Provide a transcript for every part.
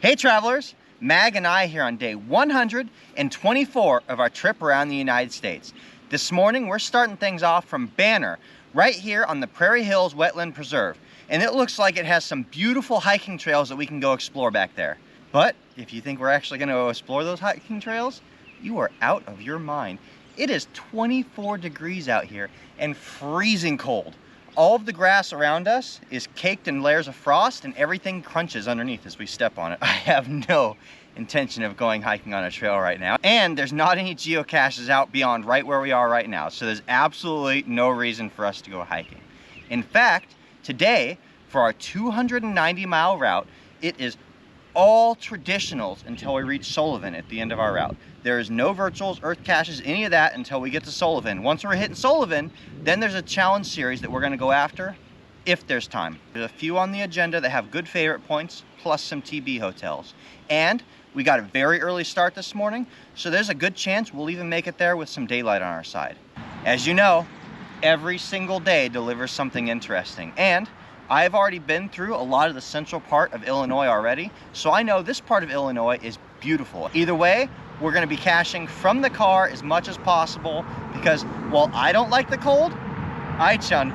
Hey travelers, Mag and I here on day 124 of our trip around the United States. This morning we're starting things off from Banner, right here on the Prairie Hills Wetland Preserve. And it looks like it has some beautiful hiking trails that we can go explore back there. But if you think we're actually going to go explore those hiking trails, you are out of your mind. It is 24 degrees out here and freezing cold. All of the grass around us is caked in layers of frost and everything crunches underneath as we step on it. I have no intention of going hiking on a trail right now. And there's not any geocaches out beyond right where we are right now. So there's absolutely no reason for us to go hiking. In fact, today, for our 290-mile route, it is all traditionals until we reach Sullivan at the end of our route. There is no virtuals, earth caches, any of that until we get to Sullivan. Once we're hitting Sullivan, then there's a challenge series that we're gonna go after if there's time. There's a few on the agenda that have good favorite points, plus some TB hotels. And we got a very early start this morning, so there's a good chance we'll even make it there with some daylight on our side. As you know, every single day delivers something interesting. And I've already been through a lot of the central part of Illinois already, so I know this part of Illinois is beautiful. Either way, we're gonna be caching from the car as much as possible because while I don't like the cold, Ai-chan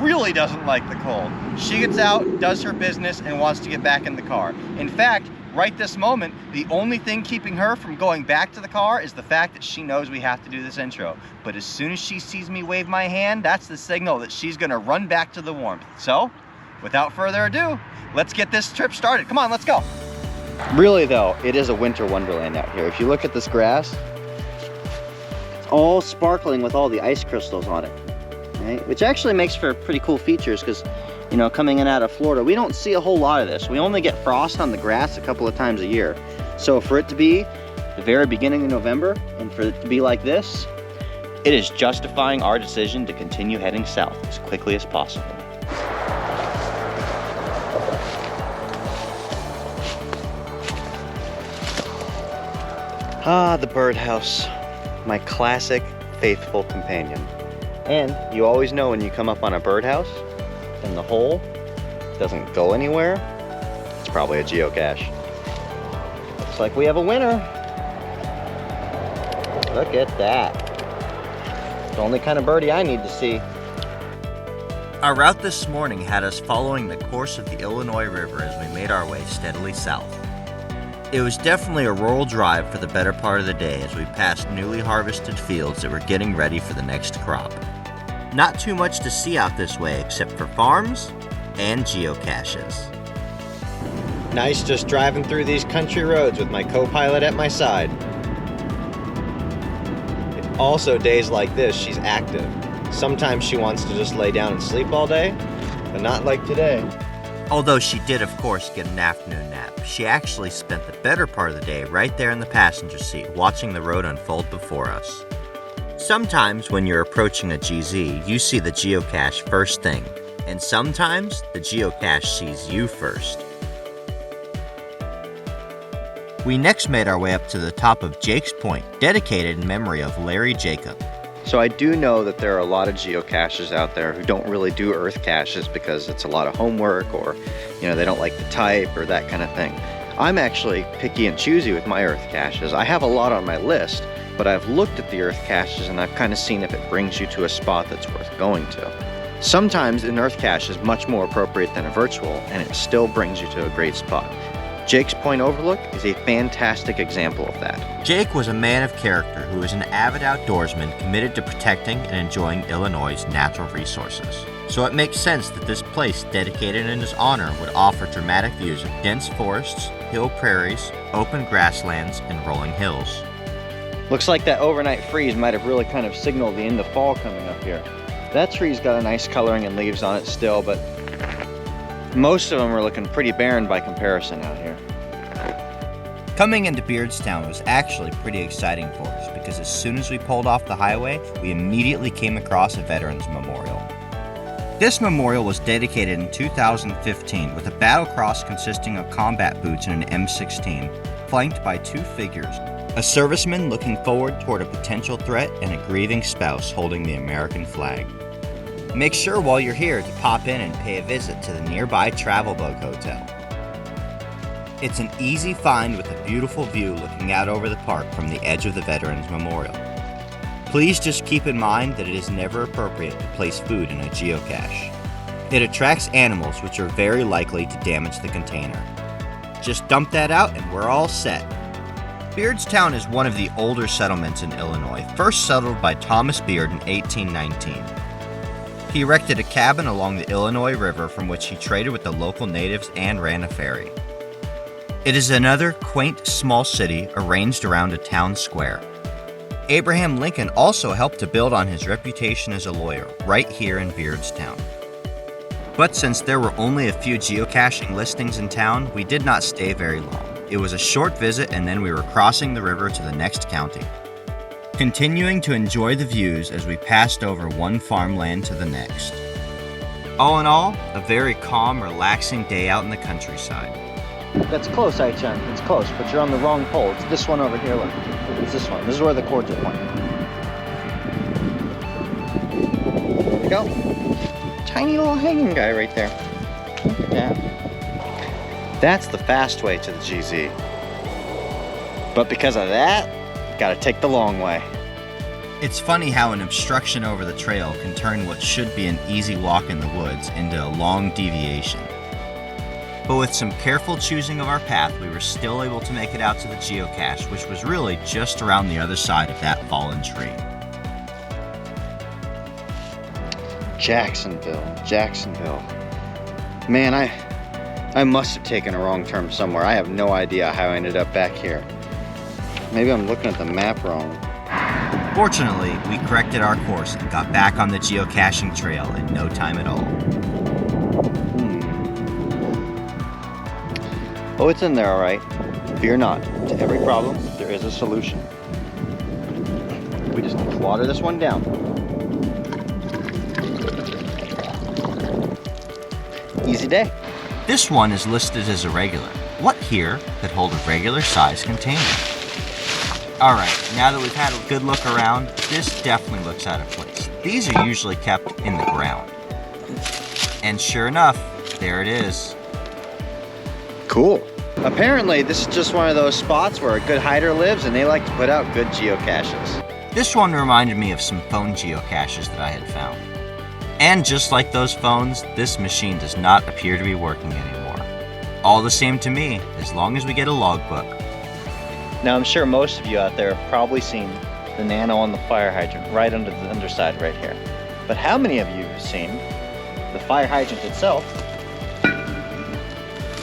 really doesn't like the cold. She gets out, does her business, and wants to get back in the car. In fact, right this moment, the only thing keeping her from going back to the car is the fact that she knows we have to do this intro. But as soon as she sees me wave my hand, that's the signal that she's gonna run back to the warmth. So, without further ado, let's get this trip started. Come on, let's go. Really though, it is a winter wonderland out here. If you look at this grass, it's all sparkling with all the ice crystals on it, right? Which actually makes for pretty cool features because, you know, coming in out of Florida, we don't see a whole lot of this. We only get frost on the grass a couple of times a year. So for it to be the very beginning of November and for it to be like this, it is justifying our decision to continue heading south as quickly as possible. Ah, the birdhouse, my classic faithful companion. And you always know when you come up on a birdhouse and the hole doesn't go anywhere, it's probably a geocache. Looks like we have a winner. Look at that. It's the only kind of birdie I need to see. Our route this morning had us following the course of the Illinois River as we made our way steadily south. It was definitely a rural drive for the better part of the day as we passed newly harvested fields that were getting ready for the next crop. Not too much to see out this way except for farms and geocaches. Nice just driving through these country roads with my co-pilot at my side. Also days like this, she's active. Sometimes she wants to just lay down and sleep all day, but not like today. Although she did, of course, get an afternoon nap, she actually spent the better part of the day right there in the passenger seat, watching the road unfold before us. Sometimes when you're approaching a GZ, you see the geocache first thing, and sometimes the geocache sees you first. We next made our way up to the top of Jake's Point, dedicated in memory of Larry Jacob. So I do know that there are a lot of geocaches out there who don't really do earth caches because it's a lot of homework or, you know, they don't like the type or that kind of thing. I'm actually picky and choosy with my earth caches. I have a lot on my list, but I've looked at the earth caches and I've kind of seen if it brings you to a spot that's worth going to. Sometimes an earth cache is much more appropriate than a virtual and it still brings you to a great spot. Jake's Point Overlook is a fantastic example of that. Jake was a man of character who was an avid outdoorsman committed to protecting and enjoying Illinois' natural resources. So it makes sense that this place dedicated in his honor would offer dramatic views of dense forests, hill prairies, open grasslands, and rolling hills. Looks like that overnight freeze might have really kind of signaled the end of fall coming up here. That tree's got a nice coloring and leaves on it still, but most of them are looking pretty barren by comparison out here. Coming into Beardstown was actually pretty exciting for us because as soon as we pulled off the highway, we immediately came across a Veterans Memorial. This memorial was dedicated in 2015 with a battle cross consisting of combat boots and an M16, flanked by two figures, a serviceman looking forward toward a potential threat and a grieving spouse holding the American flag. Make sure while you're here to pop in and pay a visit to the nearby Travel Bug Hotel. It's an easy find with a beautiful view looking out over the park from the edge of the Veterans Memorial. Please just keep in mind that it is never appropriate to place food in a geocache. It attracts animals which are very likely to damage the container. Just dump that out and we're all set. Beardstown is one of the older settlements in Illinois, first settled by Thomas Beard in 1819. He erected a cabin along the Illinois River from which he traded with the local natives and ran a ferry. It is another quaint small city arranged around a town square. Abraham Lincoln also helped to build on his reputation as a lawyer right here in Beardstown. But since there were only a few geocaching listings in town, we did not stay very long. It was a short visit and then we were crossing the river to the next county, continuing to enjoy the views as we passed over one farmland to the next. All in all, a very calm, relaxing day out in the countryside. That's close, Aichan. It's close, but you're on the wrong pole. It's this one over here, look. It's this one. This is where the cords are pointing. There we go. Tiny little hanging guy right there. Look at that. That's the fast way to the GZ. But because of that, gotta take the long way. It's funny how an obstruction over the trail can turn what should be an easy walk in the woods into a long deviation. But with some careful choosing of our path, we were still able to make it out to the geocache, which was really just around the other side of that fallen tree. Jacksonville. Man, I must have taken a wrong turn somewhere. I have no idea how I ended up back here. Maybe I'm looking at the map wrong. Fortunately, we corrected our course and got back on the geocaching trail in no time at all. Oh, it's in there all right. Fear not. To every problem, there is a solution. We just need to water this one down. Easy day. This one is listed as a regular. What here could hold a regular size container? Alright, now that we've had a good look around, this definitely looks out of place. These are usually kept in the ground. And sure enough, there it is. Cool. Apparently, this is just one of those spots where a good hider lives and they like to put out good geocaches. This one reminded me of some phone geocaches that I had found. And just like those phones, this machine does not appear to be working anymore. All the same to me, as long as we get a logbook. Now I'm sure most of you out there have probably seen the nano on the fire hydrant right under the underside right here. But how many of you have seen the fire hydrant itself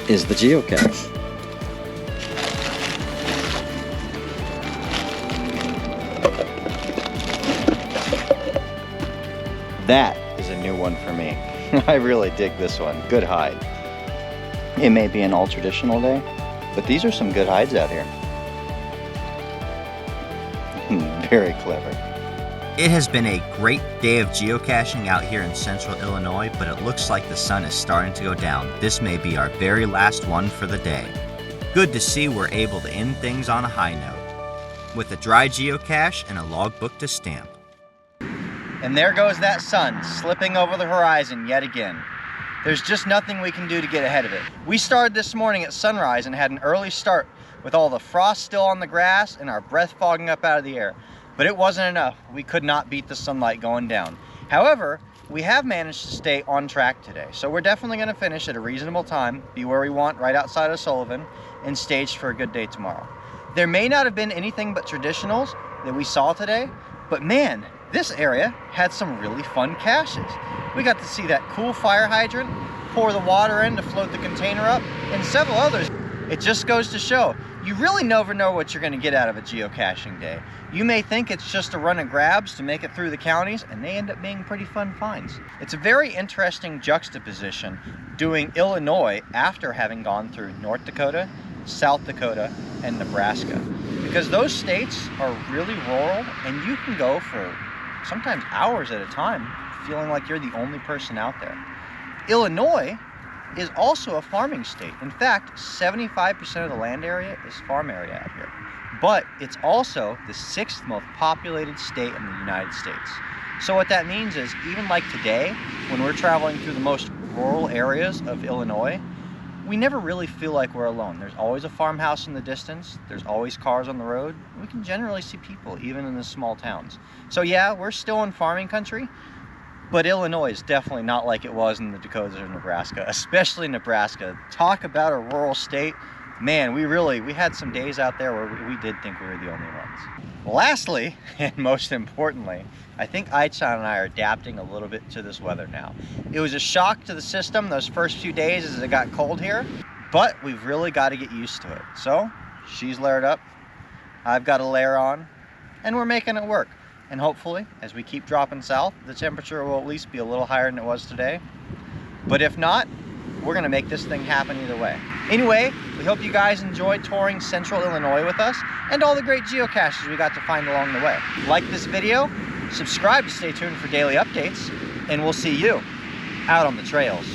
is the geocache? That is a new one for me. I really dig this one. Good hide. It may be an all traditional day, but these are some good hides out here. Very clever. It has been a great day of geocaching out here in central Illinois, but it looks like the sun is starting to go down. This may be our very last one for the day. Good to see we're able to end things on a high note, with a dry geocache and a logbook to stamp. And there goes that sun, slipping over the horizon yet again. There's just nothing we can do to get ahead of it. We started this morning at sunrise and had an early start with all the frost still on the grass and our breath fogging up out of the air. But it wasn't enough. We could not beat the sunlight going down. However, we have managed to stay on track today. So we're definitely going to finish at a reasonable time, be where we want right outside of Sullivan, and staged for a good day tomorrow. There may not have been anything but traditionals that we saw today, but man, this area had some really fun caches. We got to see that cool fire hydrant, pour the water in to float the container up, and several others. It just goes to show, you really never know what you're going to get out of a geocaching day. You may think it's just a run of grabs to make it through the counties, and they end up being pretty fun finds. It's a very interesting juxtaposition doing Illinois after having gone through North Dakota, South Dakota, and Nebraska. Because those states are really rural, and you can go for sometimes hours at a time feeling like you're the only person out there. Illinois is also a farming state. In fact, 75% of the land area is farm area out here. But it's also the 6th most populated state in the United States. So what that means is, even like today, when we're traveling through the most rural areas of Illinois, we never really feel like we're alone. There's always a farmhouse in the distance. There's always cars on the road. We can generally see people, even in the small towns. So yeah, we're still in farming country, but Illinois is definitely not like it was in the Dakotas or Nebraska, especially Nebraska. Talk about a rural state. Man, we had some days out there where we did think we were the only ones. Lastly, and most importantly, I think Aichan and I are adapting a little bit to this weather now. It was a shock to the system those first few days as it got cold here, but we've really got to get used to it. So she's layered up, I've got a layer on, and we're making it work. And hopefully, as we keep dropping south, the temperature will at least be a little higher than it was today. But if not, we're gonna make this thing happen either way. Anyway, we hope you guys enjoyed touring Central Illinois with us and all the great geocaches we got to find along the way. Like this video, subscribe to stay tuned for daily updates, and we'll see you out on the trails.